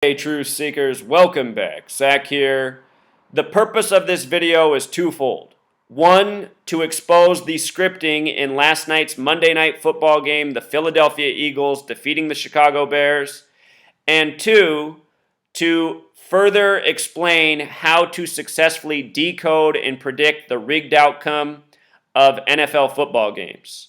Hey Truth Seekers, welcome back. Zach here. The purpose of this video is twofold. One, to expose the scripting in last night's Monday Night Football game, the Philadelphia Eagles defeating the Chicago Bears. And two, to further explain how to successfully decode and predict the rigged outcome of NFL football games.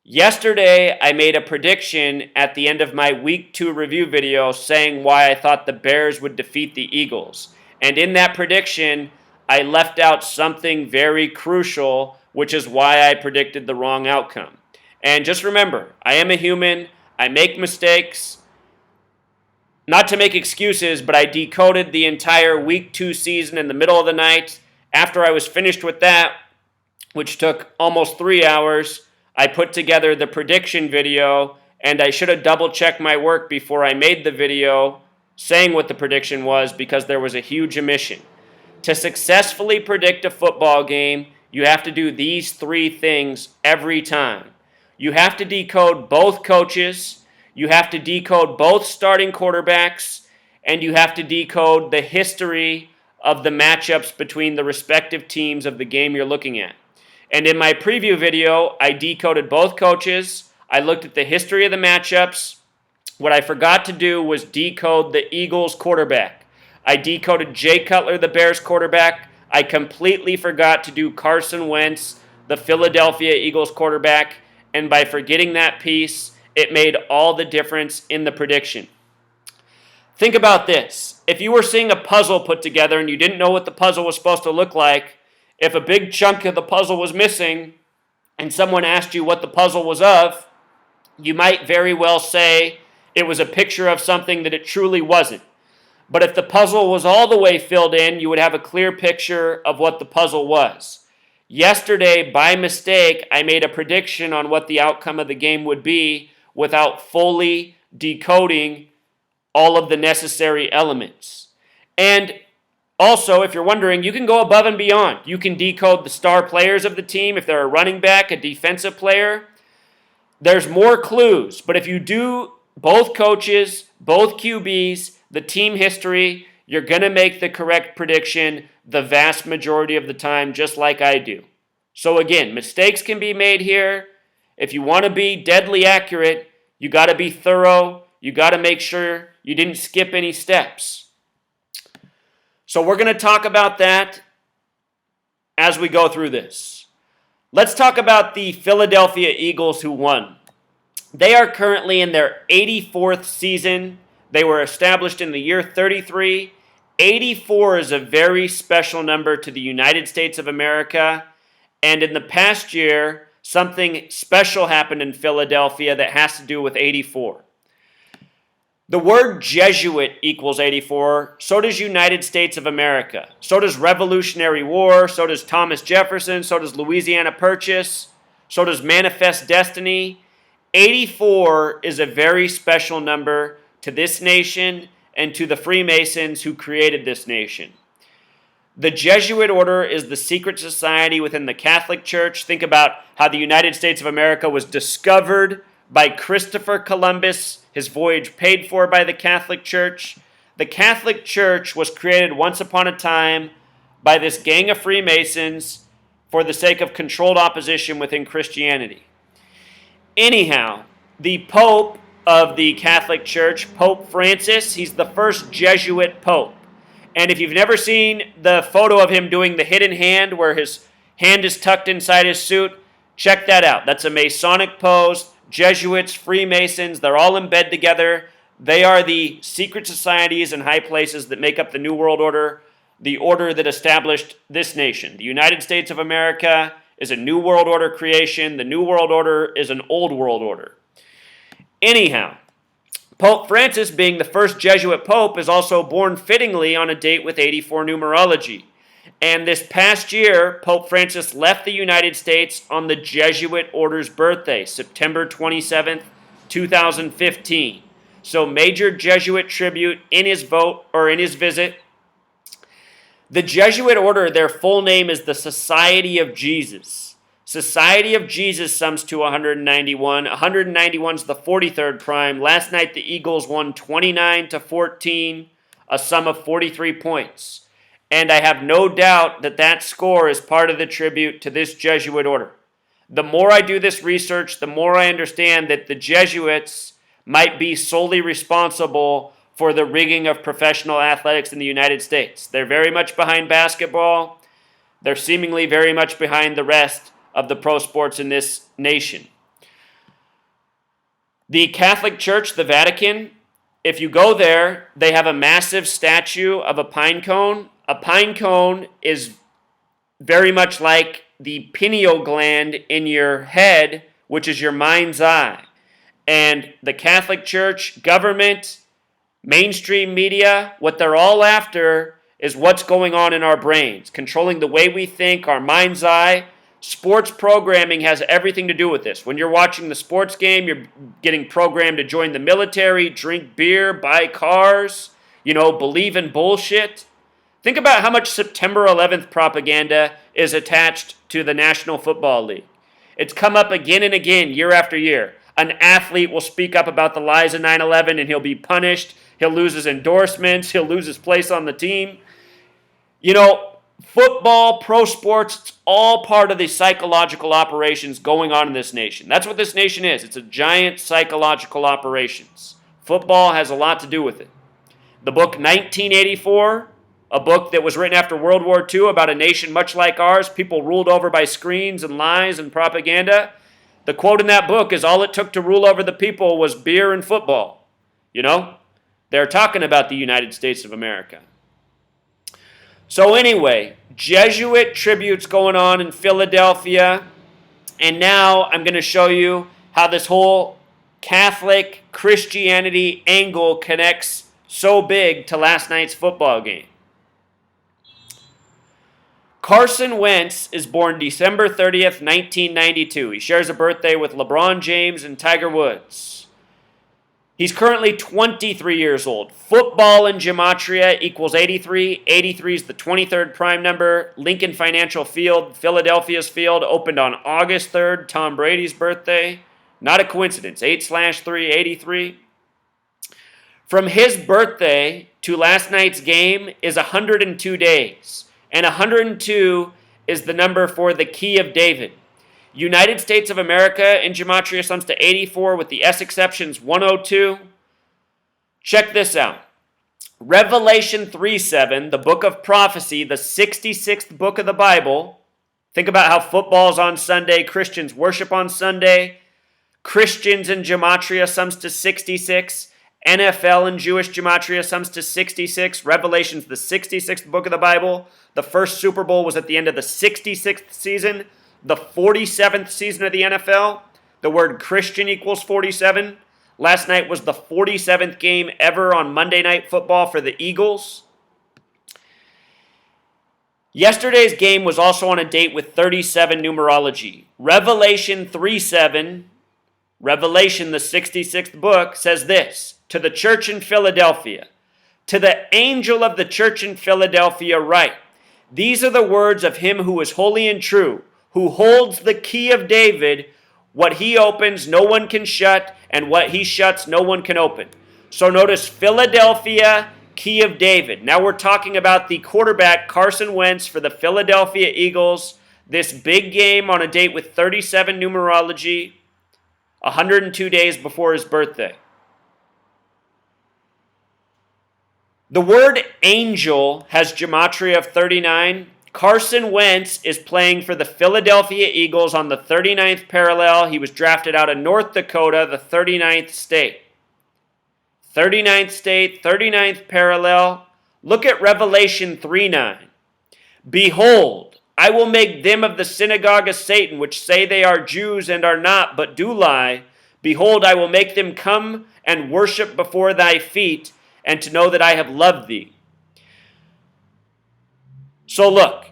Yesterday, I made a prediction at the end of my Week 2 review video saying why I thought the Bears would defeat the Eagles. And in that prediction, I left out something very crucial, which is why I predicted the wrong outcome. And just remember, I am a human. I make mistakes. Not to make excuses, but I decoded the entire Week 2 season in the middle of the night. After I was finished with that, which took almost 3 hours, I put together the prediction video, and I should have double-checked my work before I made the video saying what the prediction was because there was a huge omission. To successfully predict a football game, you have to do these 3 things every time. You have to decode both coaches, you have to decode both starting quarterbacks, and you have to decode the history of the matchups between the respective teams of the game you're looking at. And in my preview video, I decoded both coaches. I looked at the history of the matchups. What I forgot to do was decode the Eagles quarterback. I decoded Jay Cutler, the Bears quarterback. I completely forgot to do Carson Wentz, the Philadelphia Eagles quarterback. And by forgetting that piece, it made all the difference in the prediction. Think about this. If you were seeing a puzzle put together and you didn't know what the puzzle was supposed to look like, if a big chunk of the puzzle was missing and someone asked you what the puzzle was of, you might very well say it was a picture of something that it truly wasn't. But if the puzzle was all the way filled in, you would have a clear picture of what the puzzle was. Yesterday, by mistake, I made a prediction on what the outcome of the game would be without fully decoding all of the necessary elements. And also, if you're wondering, you can go above and beyond. You can decode the star players of the team. If they're a running back, a defensive player, there's more clues. But if you do both coaches, both QBs, the team history, you're going to make the correct prediction the vast majority of the time, just like I do. So again, mistakes can be made here. If you want to be deadly accurate, you got to be thorough. You got to make sure you didn't skip any steps. So we're going to talk about that as we go through this. Let's talk about the Philadelphia Eagles who won. They are currently in their 84th season. They were established in the year 33. 84 is a very special number to the United States of America. And in the past year, something special happened in Philadelphia that has to do with 84. The word Jesuit equals 84, so does United States of America. So does Revolutionary War, so does Thomas Jefferson, so does Louisiana Purchase, so does Manifest Destiny. 84 is a very special number to this nation and to the Freemasons who created this nation. The Jesuit order is the secret society within the Catholic Church. Think about how the United States of America was discovered by Christopher Columbus, his voyage paid for by the Catholic Church. The Catholic Church was created once upon a time by this gang of Freemasons for the sake of controlled opposition within Christianity. Anyhow, the Pope of the Catholic Church, Pope Francis, he's the first Jesuit Pope. And if you've never seen the photo of him doing the hidden hand where his hand is tucked inside his suit, check that out. That's a Masonic pose. Jesuits, Freemasons, they're all in bed together. They are the secret societies and high places that make up the New World Order, the order that established this nation. The United States of America is a New World Order creation. The New World Order is an Old World Order. Anyhow, Pope Francis, being the first Jesuit Pope, is also born fittingly on a date with 84 numerology. And this past year, Pope Francis left the United States on the Jesuit order's birthday, September 27th, 2015. So major Jesuit tribute in his visit. The Jesuit order, their full name is the Society of Jesus. Society of Jesus sums to 191. 191 is the 43rd prime. Last night the Eagles won 29-14, a sum of 43 points. And I have no doubt that that score is part of the tribute to this Jesuit order. The more I do this research, the more I understand that the Jesuits might be solely responsible for the rigging of professional athletics in the United States. They're very much behind basketball. They're seemingly very much behind the rest of the pro sports in this nation. The Catholic Church, the Vatican, if you go there, they have a massive statue of a pine cone. A pine cone is very much like the pineal gland in your head, which is your mind's eye. And the Catholic Church, government, mainstream media, what they're all after is what's going on in our brains, controlling the way we think, our mind's eye. Sports programming has everything to do with this. When you're watching the sports game, you're getting programmed to join the military, drink beer, buy cars, believe in bullshit. Think about how much September 11th propaganda is attached to the National Football League. It's come up again and again, year after year. An athlete will speak up about the lies of 9/11 and he'll be punished. He'll lose his endorsements. He'll lose his place on the team. Football, pro sports, it's all part of the psychological operations going on in this nation. That's what this nation is. It's a giant psychological operations. Football has a lot to do with it. The book 1984, a book that was written after World War II about a nation much like ours, people ruled over by screens and lies and propaganda. The quote in that book is all it took to rule over the people was beer and football. They're talking about the United States of America. So anyway, Jesuit tributes going on in Philadelphia. And now I'm going to show you how this whole Catholic Christianity angle connects so big to last night's football game. Carson Wentz is born December 30th, 1992. He shares a birthday with LeBron James and Tiger Woods. He's currently 23 years old. Football in gematria equals 83. 83 is the 23rd prime number. Lincoln Financial Field, Philadelphia's field, opened on August 3rd, Tom Brady's birthday. Not a coincidence. 8/3, 83. From his birthday to last night's game is 102 days. And 102 is the number for the key of David. United States of America in gematria sums to 84 with the S exceptions 102. Check this out. Revelation 3:7, the book of prophecy, the 66th book of the Bible. Think about how football's on Sunday, Christians worship on Sunday. Christians in gematria sums to 66. NFL in Jewish gematria sums to 66. Revelation's the 66th book of the Bible. The first Super Bowl was at the end of the 66th season. The 47th season of the NFL, the word Christian equals 47. Last night was the 47th game ever on Monday Night Football for the Eagles. Yesterday's game was also on a date with 37 numerology. Revelation 3:7, Revelation, the 66th book, says this: to the church in Philadelphia, to the angel of the church in Philadelphia write, these are the words of him who is holy and true, who holds the key of David. What he opens, no one can shut, and what he shuts, no one can open. So notice Philadelphia, key of David. Now we're talking about the quarterback, Carson Wentz, for the Philadelphia Eagles. This big game on a date with 37 numerology, 102 days before his birthday. The word angel has gematria of 39. Carson Wentz is playing for the Philadelphia Eagles on the 39th parallel. He was drafted out of North Dakota, the 39th state. 39th state, 39th parallel. Look at Revelation 3:9. Behold, I will make them of the synagogue of Satan, which say they are Jews and are not, but do lie. Behold, I will make them come and worship before thy feet, and to know that I have loved thee. So look,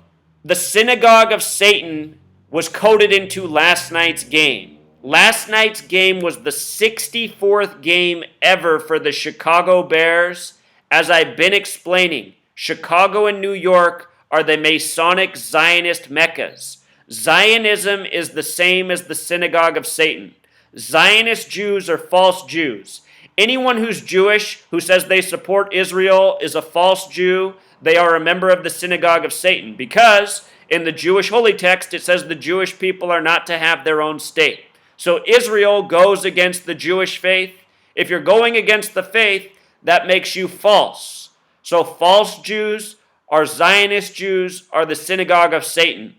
the synagogue of Satan was coded into last night's game. Last night's game was the 64th game ever for the Chicago Bears. As I've been explaining, Chicago and New York are the Masonic Zionist meccas. Zionism is the same as the synagogue of Satan. Zionist Jews are false Jews. Anyone who's Jewish who says they support Israel is a false Jew. They are a member of the synagogue of Satan, because in the Jewish holy text it says the Jewish people are not to have their own state. So Israel goes against the Jewish faith. If you're going against the faith, that makes you false. So false Jews or Zionist Jews are the synagogue of Satan.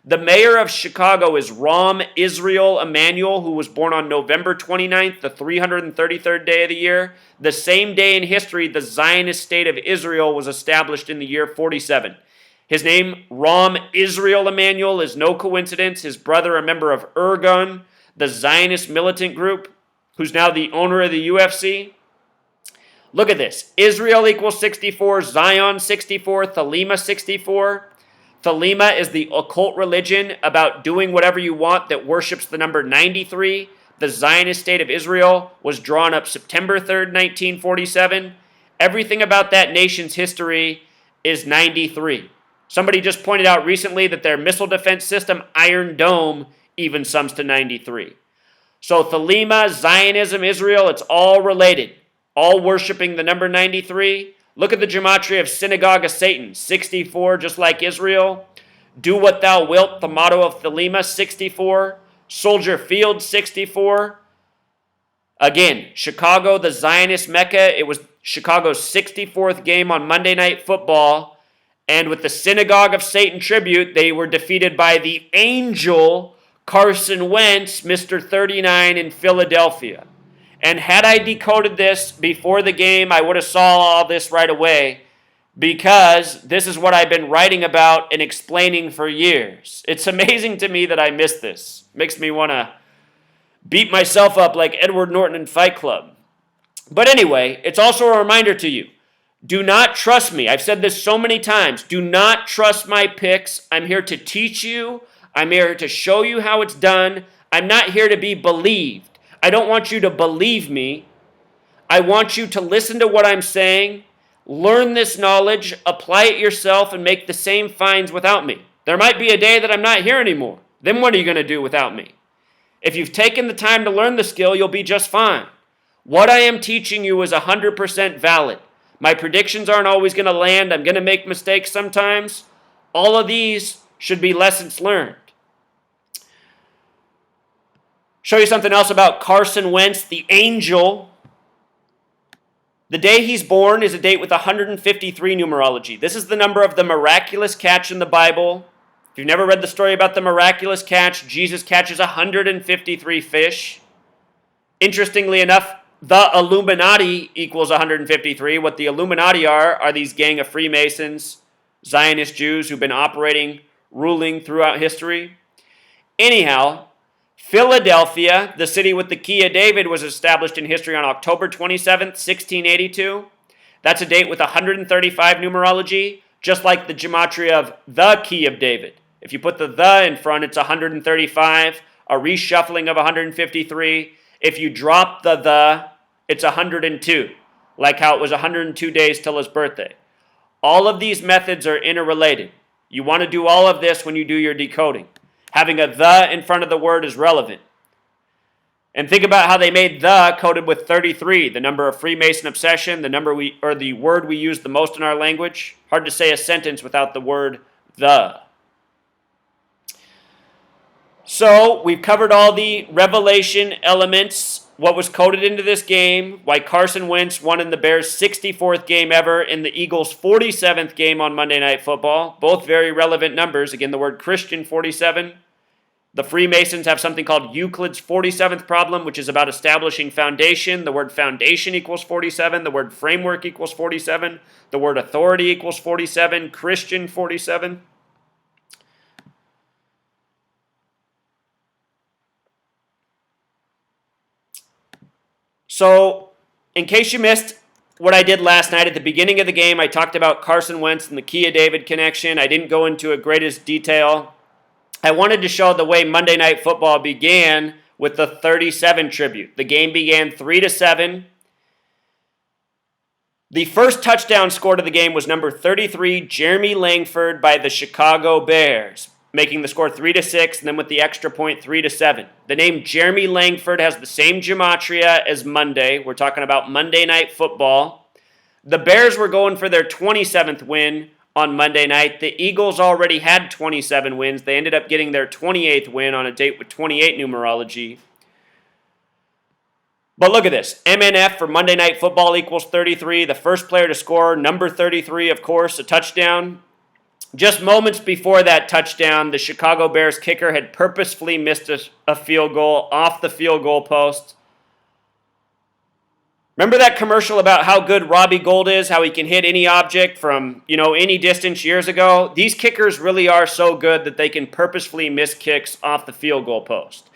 The mayor of Chicago is Ram Israel Emanuel, who was born on November 29th, the 333rd day of the year. The same day in history, the Zionist state of Israel was established in the year 47. His name, Ram Israel Emanuel, is no coincidence. His brother, a member of Irgun, the Zionist militant group, who's now the owner of the UFC. Look at this. Israel equals 64, Zion 64, Thelema 64. Thelema is the occult religion about doing whatever you want that worships the number 93. The Zionist state of Israel was drawn up September 3rd, 1947. Everything about that nation's history is 93. Somebody just pointed out recently that their missile defense system, Iron Dome, even sums to 93. So Thelema, Zionism, Israel, it's all related. All worshiping the number 93. Look at the gematria of Synagogue of Satan, 64, just like Israel. Do what thou wilt, the motto of Thelema, 64. Soldier Field, 64. Again, Chicago, the Zionist Mecca. It was Chicago's 64th game on Monday Night Football. And with the Synagogue of Satan tribute, they were defeated by the angel Carson Wentz, Mr. 39 in Philadelphia. And had I decoded this before the game, I would have saw all this right away, because this is what I've been writing about and explaining for years. It's amazing to me that I missed this. Makes me want to beat myself up like Edward Norton in Fight Club. But anyway, it's also a reminder to you. Do not trust me. I've said this so many times. Do not trust my picks. I'm here to teach you. I'm here to show you how it's done. I'm not here to be believed. I don't want you to believe me. I want you to listen to what I'm saying, learn this knowledge, apply it yourself, and make the same finds without me. There might be a day that I'm not here anymore. Then what are you going to do without me? If you've taken the time to learn the skill, you'll be just fine. What I am teaching you is 100% valid. My predictions aren't always going to land. I'm going to make mistakes sometimes. All of these should be lessons learned. Show you something else about Carson Wentz, the angel. The day he's born is a date with 153 numerology. This is the number of the miraculous catch in the Bible. If you've never read the story about the miraculous catch, Jesus catches 153 fish. Interestingly enough, the Illuminati equals 153. What the Illuminati are these gang of Freemasons, Zionist Jews who've been operating, ruling throughout history. Anyhow, Philadelphia, the city with the key of David, was established in history on October 27th, 1682. That's a date with 135 numerology, just like the gematria of the key of David. If you put the in front, it's 135, a reshuffling of 153. If you drop the, it's 102, like how it was 102 days till his birthday. All of these methods are interrelated. You want to do all of this when you do your decoding. Having a the in front of the word is relevant. And think about how they made the coded with 33, the number of Freemason obsession, the word we use the most in our language. Hard to say a sentence without the word the. So we've covered all the revelation elements, what was coded into this game, why Carson Wentz won in the Bears' 64th game ever, in the Eagles' 47th game on Monday Night Football. Both very relevant numbers. Again, the word Christian, 47. The Freemasons have something called Euclid's 47th problem, which is about establishing foundation. The word foundation equals 47. The word framework equals 47. The word authority equals 47. Christian, 47. So, in case you missed what I did last night, at the beginning of the game, I talked about Carson Wentz and the Key of David connection. I didn't go into a greatest detail. I wanted to show the way Monday Night Football began with the 37 tribute. The game began 3-7. The first touchdown scored of the game was number 33, Jeremy Langford by the Chicago Bears. making the score 3-6, and then with the extra point, 3-7. The name Jeremy Langford has the same gematria as Monday. We're talking about Monday Night Football. The Bears were going for their 27th win on Monday night. The Eagles already had 27 wins. They ended up getting their 28th win on a date with 28 numerology. But look at this. MNF for Monday Night Football equals 33. The first player to score, number 33, of course, a touchdown. Just moments before that touchdown, the Chicago Bears kicker had purposefully missed a field goal off the field goal post. Remember that commercial about how good Robbie Gould is, how he can hit any object from, any distance years ago? These kickers really are so good that they can purposefully miss kicks off the field goal post.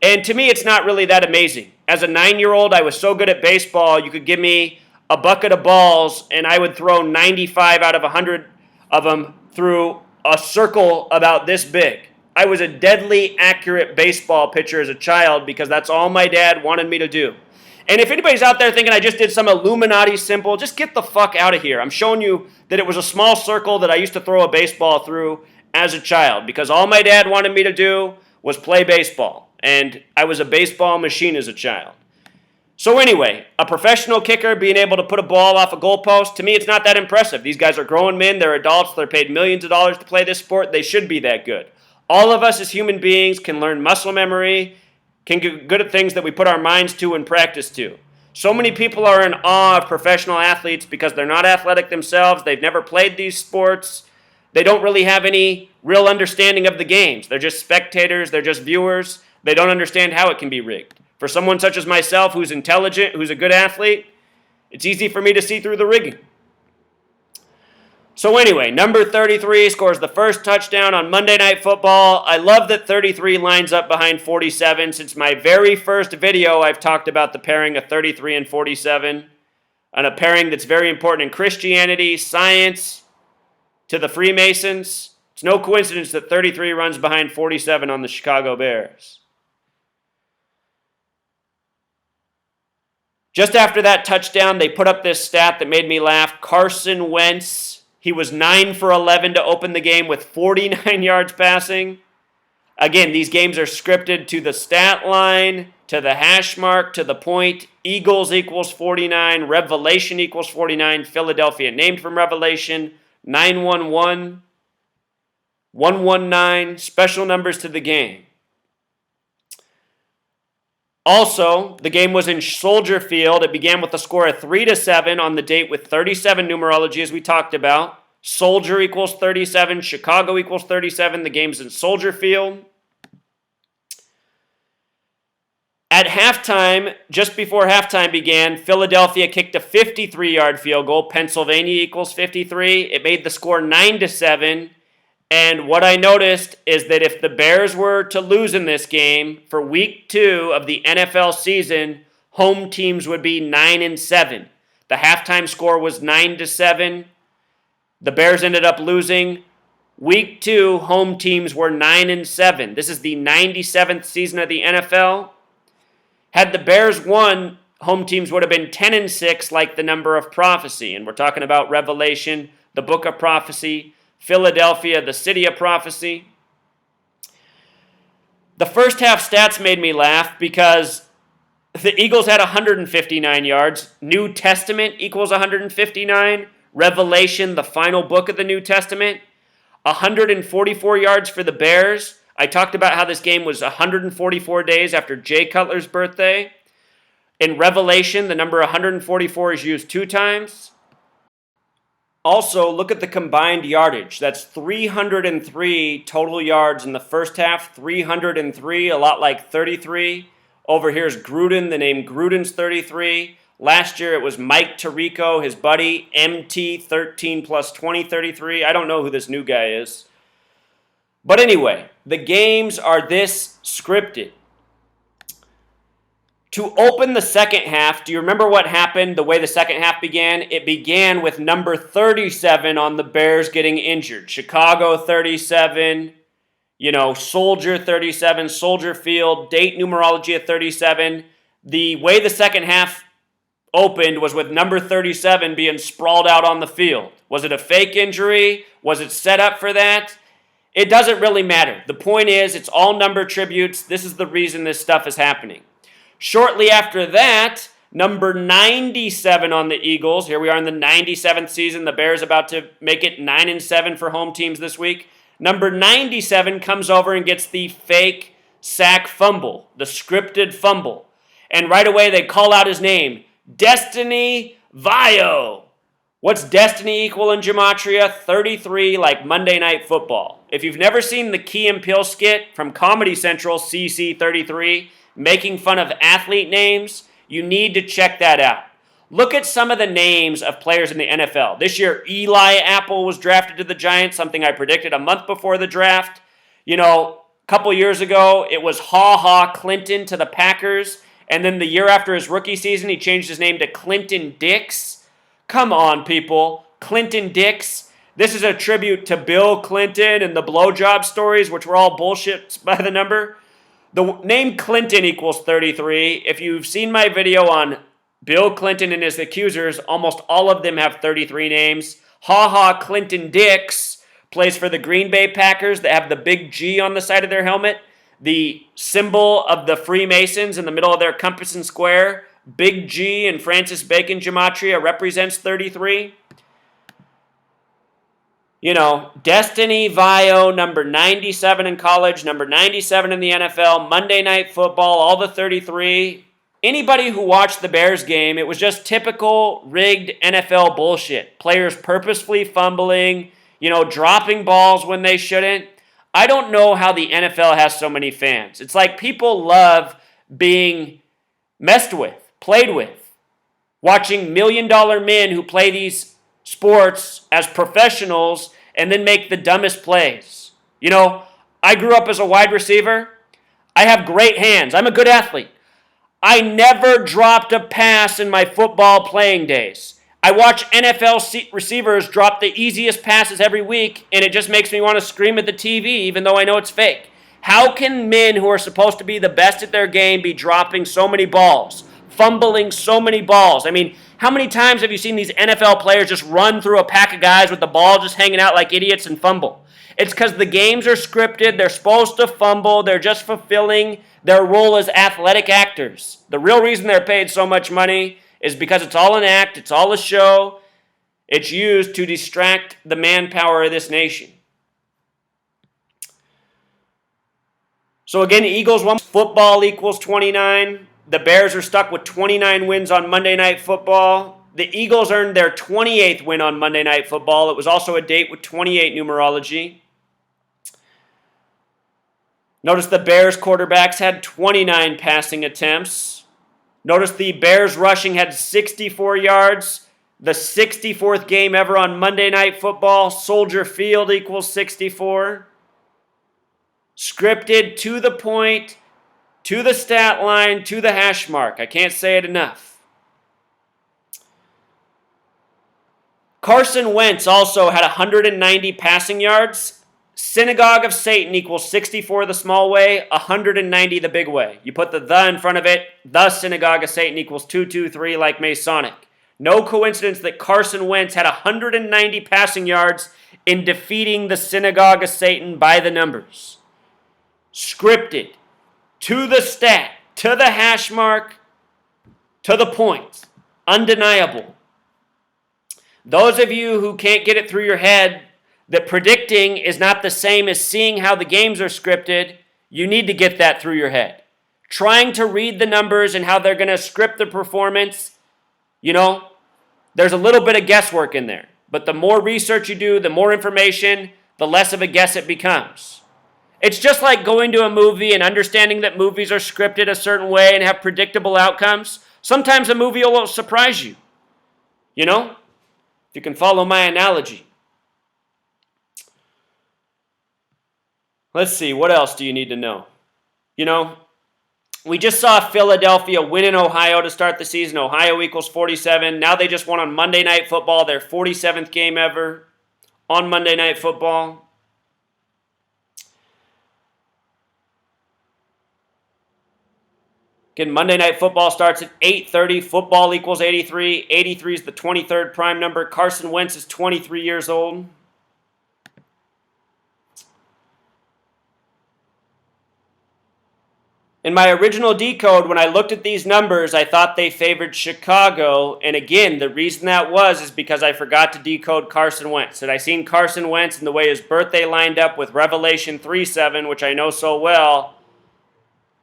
And to me, it's not really that amazing. As a 9-year-old, I was so good at baseball, you could give me a bucket of balls, and I would throw 95 out of 100 of them through a circle about this big. I was a deadly accurate baseball pitcher as a child because that's all my dad wanted me to do. And if anybody's out there thinking I just did some Illuminati symbol, just get the fuck out of here. I'm showing you that it was a small circle that I used to throw a baseball through as a child because all my dad wanted me to do was play baseball. And I was a baseball machine as a child. So anyway, a professional kicker being able to put a ball off a goalpost, to me it's not that impressive. These guys are grown men, they're adults, they're paid millions of dollars to play this sport, they should be that good. All of us as human beings can learn muscle memory, can get good at things that we put our minds to and practice to. So many people are in awe of professional athletes because they're not athletic themselves, they've never played these sports, they don't really have any real understanding of the games. They're just spectators, they're just viewers, they don't understand how it can be rigged. For someone such as myself who's intelligent, who's a good athlete, it's easy for me to see through the rigging. So anyway, number 33 scores the first touchdown on Monday Night Football. I love that 33 lines up behind 47. Since my very first video, I've talked about the pairing of 33 and 47, and a pairing that's very important in Christianity, science, to the Freemasons. It's no coincidence that 33 runs behind 47 on the Chicago Bears. Just after that touchdown, they put up this stat that made me laugh. Carson Wentz, he was 9 for 11 to open the game with 49 yards passing. Again, these games are scripted to the stat line, to the hash mark, to the point. Eagles equals 49, Revelation equals 49, Philadelphia named from Revelation, 911, 119, special numbers to the game. Also, the game was in Soldier Field. It began with a score of 3-7 on the date with 37 numerology, as we talked about. Soldier equals 37. Chicago equals 37. The game's in Soldier Field. At halftime, just before halftime began, Philadelphia kicked a 53-yard field goal. Pennsylvania equals 53. It made the score 9-7. And what I noticed is that if the Bears were to lose in this game for week 2 of the NFL season, home teams would be 9-7. The halftime score was 9-7. The Bears ended up losing. Week 2, home teams were 9-7. This is the 97th season of the NFL. Had the Bears won, home teams would have been 10-6, like the number of prophecy. And we're talking about Revelation, the book of prophecy, Philadelphia, the city of prophecy. The first half stats made me laugh because the Eagles had 159 yards. New Testament equals 159. Revelation, the final book of the New Testament, 144 yards for the Bears. I talked about how this game was 144 days after Jay Cutler's birthday. In Revelation, the number 144 is used 2 times. Also, look at the combined yardage. That's 303 total yards in the first half. 303, a lot like 33. Over here is Gruden. The name Gruden's 33. Last year it was Mike Tirico, his buddy, MT 13 plus 20, 33. I don't know who this new guy is. But anyway, the games are this scripted. To open the second half, do you remember what happened, the way the second half began? It began with number 37 on the Bears getting injured. Chicago 37, Soldier 37, Soldier Field, date numerology at 37. The way the second half opened was with number 37 being sprawled out on the field. Was it a fake injury? Was it set up for that? It doesn't really matter. The point is, it's all number tributes. This is the reason this stuff is happening. Shortly after that, number 97 on the Eagles. Here we are in the 97th season. The Bears about to make it 9-7 for home teams this week. Number 97 comes over and gets the fake sack fumble, the scripted fumble. And right away they call out his name, Destiny Vio. What's destiny equal in gematria? 33, like Monday Night Football. If you've never seen the Key and Peele skit from Comedy Central, CC33, making fun of athlete names, you need to check that out. Look at some of the names of players in the NFL. This year, Eli Apple was drafted to the Giants, something I predicted a month before the draft. You know, a couple years ago, it was Ha Ha Clinton to the Packers. And then the year after his rookie season, he changed his name to Clinton Dix. Come on, people. Clinton Dix. This is a tribute to Bill Clinton and the blowjob stories, which were all bullshit by the number. The name Clinton equals 33. If you've seen my video on Bill Clinton and his accusers, almost all of them have 33 names. Ha Ha Clinton Dix plays for the Green Bay Packers that have the big G on the side of their helmet. The symbol of the Freemasons in the middle of their compass and square. Big G in Francis Bacon gematria represents 33. You know, Destiny Vio, number 97 in college, number 97 in the NFL, Monday Night Football, all the 33. Anybody who watched the Bears game, it was just typical rigged NFL bullshit. Players purposefully fumbling, you know, dropping balls when they shouldn't. I don't know how the NFL has so many fans. It's like people love being messed with, played with. Watching $1 million men who play these sports as professionals and then make the dumbest plays. You know, I grew up as a wide receiver. I have great hands. I'm a good athlete. I never dropped a pass in my football playing days. I watch NFL receivers drop the easiest passes every week, and it just makes me want to scream at the TV, even though I know it's fake. How can men who are supposed to be the best at their game be dropping so many balls, fumbling so many balls? I mean, how many times have you seen these NFL players just run through a pack of guys with the ball just hanging out like idiots and fumble? It's because the games are scripted. They're supposed to fumble. They're just fulfilling their role as athletic actors. The real reason they're paid so much money is because it's all an act. It's all a show. It's used to distract the manpower of this nation. So again, the Eagles won. Football equals 29. The Bears are stuck with 29 wins on Monday Night Football. The Eagles earned their 28th win on Monday Night Football. It was also a date with 28 numerology. Notice the Bears quarterbacks had 29 passing attempts. Notice the Bears rushing had 64 yards. The 64th game ever on Monday Night Football. Soldier Field equals 64. Scripted, to the point, to the stat line, to the hash mark. I can't say it enough. Carson Wentz also had 190 passing yards. Synagogue of Satan equals 64 the small way, 190 the big way. You put the in front of it, the Synagogue of Satan equals 223 like Masonic. No coincidence that Carson Wentz had 190 passing yards in defeating the Synagogue of Satan by the numbers. Scripted, to the stat, to the hash mark, to the point. Undeniable. Those of you who can't get it through your head that predicting is not the same as seeing how the games are scripted, you need to get that through your head. Trying to read the numbers and how they're going to script the performance, you know, there's a little bit of guesswork in there. But the more research you do, the more information, the less of a guess it becomes. It's just like going to a movie and understanding that movies are scripted a certain way and have predictable outcomes. Sometimes a movie will surprise you. You know, if you can follow my analogy. Let's see, what else do you need to know? You know, we just saw Philadelphia win in Ohio to start the season. Ohio equals 47. Now they just won on Monday Night Football, their 47th game ever on Monday Night Football. Again, Monday Night Football starts at 8:30. Football equals 83. 83 is the 23rd prime number. Carson Wentz is 23 years old. In my original decode, when I looked at these numbers, I thought they favored Chicago. And again, the reason that was is because I forgot to decode Carson Wentz. Had I seen Carson Wentz and the way his birthday lined up with Revelation 3:7, which I know so well,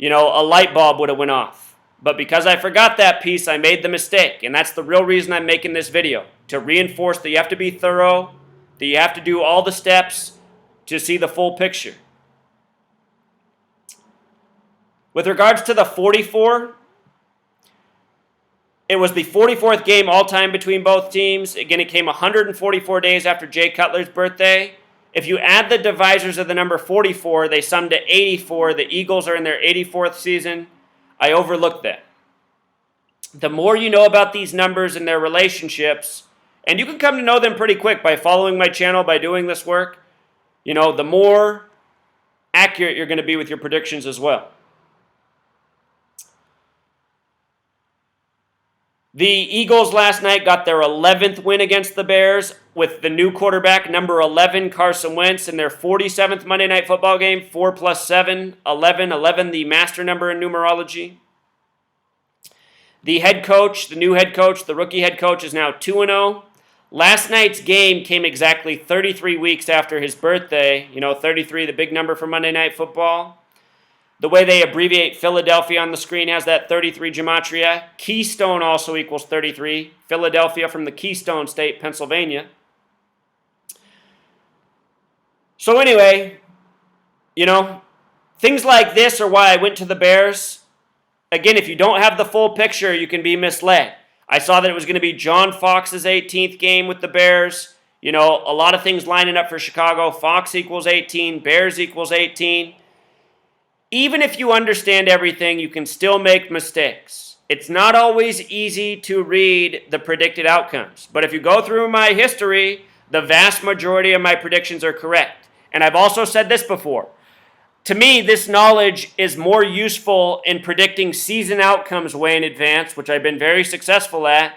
a light bulb would have went off. But because I forgot that piece, I made the mistake. And that's the real reason I'm making this video, to reinforce that you have to be thorough, that you have to do all the steps to see the full picture. With regards to the 44, it was the 44th game all-time between both teams. Again, it came 144 days after Jay Cutler's birthday. If you add the divisors of the number 44, they sum to 84. The Eagles are in their 84th season. I overlooked that. The more you know about these numbers and their relationships, and you can come to know them pretty quick by following my channel, by doing this work, the more accurate you're going to be with your predictions as well. The Eagles last night got their 11th win against the Bears with the new quarterback, number 11, Carson Wentz, in their 47th Monday Night Football game, 4 plus 7, 11, 11, the master number in numerology. The head coach, the new head coach, the rookie head coach is now 2-0. Last night's game came exactly 33 weeks after his birthday. 33, the big number for Monday Night Football. The way they abbreviate Philadelphia on the screen has that 33 gematria. Keystone also equals 33. Philadelphia from the Keystone State, Pennsylvania. So anyway, things like this are why I went to the Bears. Again, if you don't have the full picture, you can be misled. I saw that it was going to be John Fox's 18th game with the Bears. A lot of things lining up for Chicago. Fox equals 18. Bears equals 18. Even if you understand everything, you can still make mistakes. It's not always easy to read the predicted outcomes. But if you go through my history, the vast majority of my predictions are correct. And I've also said this before. To me, this knowledge is more useful in predicting season outcomes way in advance, which I've been very successful at,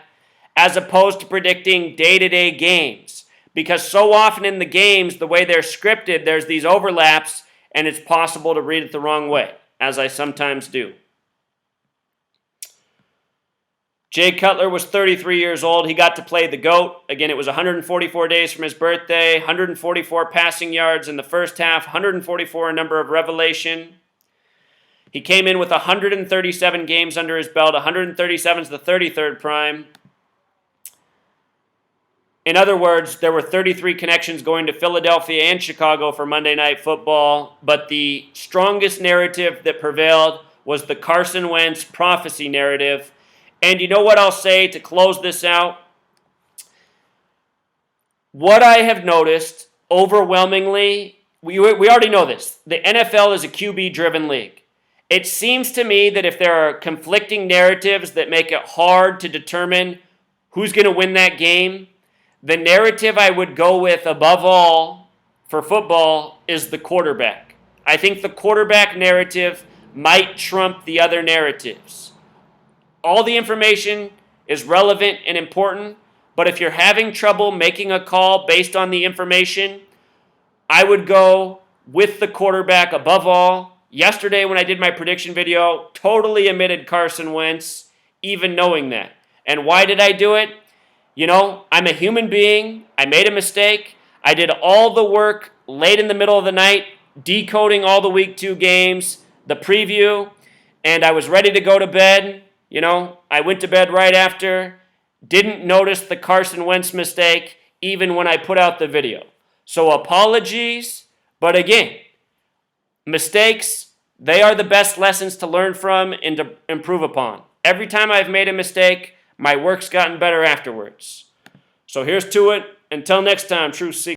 as opposed to predicting day-to-day games. Because so often in the games, the way they're scripted, there's these overlaps, and it's possible to read it the wrong way, as I sometimes do. Jay Cutler was 33 years old. He got to play the GOAT. Again, it was 144 days from his birthday, 144 passing yards in the first half, 144 a number of revelation. He came in with 137 games under his belt. 137 is the 33rd prime. In other words, there were 33 connections going to Philadelphia and Chicago for Monday Night Football, but the strongest narrative that prevailed was the Carson Wentz prophecy narrative. And you know what I'll say to close this out? What I have noticed overwhelmingly, we already know this, the NFL is a QB-driven league. It seems to me that if there are conflicting narratives that make it hard to determine who's going to win that game, the narrative I would go with above all for football is the quarterback. I think the quarterback narrative might trump the other narratives. All the information is relevant and important, but if you're having trouble making a call based on the information, I would go with the quarterback above all. Yesterday when I did my prediction video, totally omitted Carson Wentz, even knowing that. And why did I do it? I'm a human being. I made a mistake. I did all the work late in the middle of the night, decoding all the Week 2 games, the preview, and I was ready to go to bed. I went to bed right after, didn't notice the Carson Wentz mistake even when I put out the video. So apologies, but again, mistakes, they are the best lessons to learn from and to improve upon. Every time I've made a mistake, my work's gotten better afterwards. So here's to it. Until next time, Truth Seekers.